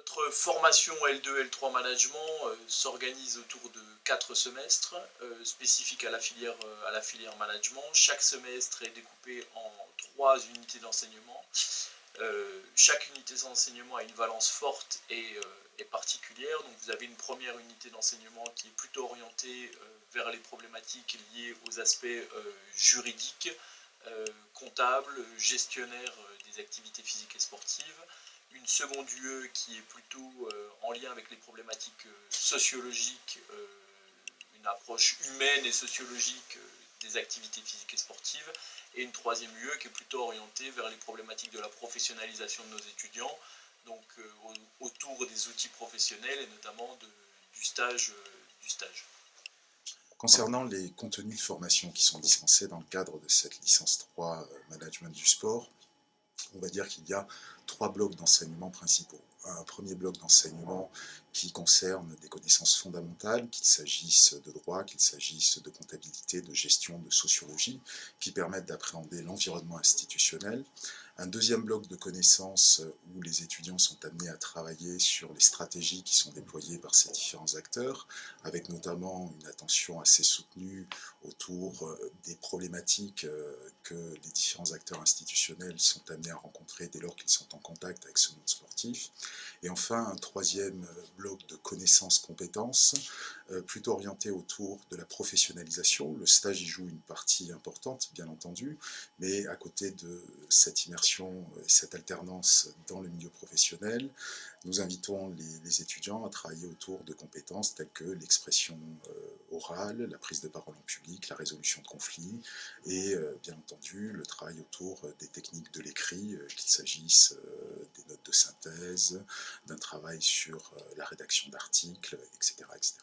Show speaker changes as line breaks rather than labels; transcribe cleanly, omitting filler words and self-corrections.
Notre formation L2, L3 management s'organise autour de 4 semestres spécifiques à la filière management. Chaque semestre est découpé en 3 unités d'enseignement. Chaque unité d'enseignement a une valence forte et particulière. Donc vous avez une première unité d'enseignement qui est plutôt orientée vers les problématiques liées aux aspects juridiques, comptables, gestionnaires des activités physiques et sportives. Une seconde UE qui est plutôt en lien avec les problématiques sociologiques, une approche humaine et sociologique des activités physiques et sportives, et une troisième UE qui est plutôt orientée vers les problématiques de la professionnalisation de nos étudiants, donc autour des outils professionnels et notamment du stage.
Concernant les contenus de formation qui sont dispensés dans le cadre de cette licence 3 Management du sport, on va dire qu'il y a 3 blocs d'enseignement principaux. Un premier bloc d'enseignement qui concerne des connaissances fondamentales, qu'il s'agisse de droit, qu'il s'agisse de comptabilité, de gestion, de sociologie, qui permettent d'appréhender l'environnement institutionnel. Un deuxième bloc de connaissances où les étudiants sont amenés à travailler sur les stratégies qui sont déployées par ces différents acteurs, avec notamment une attention assez soutenue autour des problématiques que les différents acteurs institutionnels sont amenés à rencontrer dès lors qu'ils sont en contact avec ce monde sportif. Et enfin, un troisième bloc de connaissances-compétences, plutôt orienté autour de la professionnalisation. Le stage y joue une partie importante, bien entendu, mais à côté de cette immersion et cette alternance dans le milieu professionnel, nous invitons les étudiants à travailler autour de compétences telles que l'expression orale, la prise de parole en public, la résolution de conflits et bien entendu le travail autour des techniques de l'écrit, qu'il s'agisse des notes de synthèse, d'un travail sur la rédaction d'articles, etc., etc.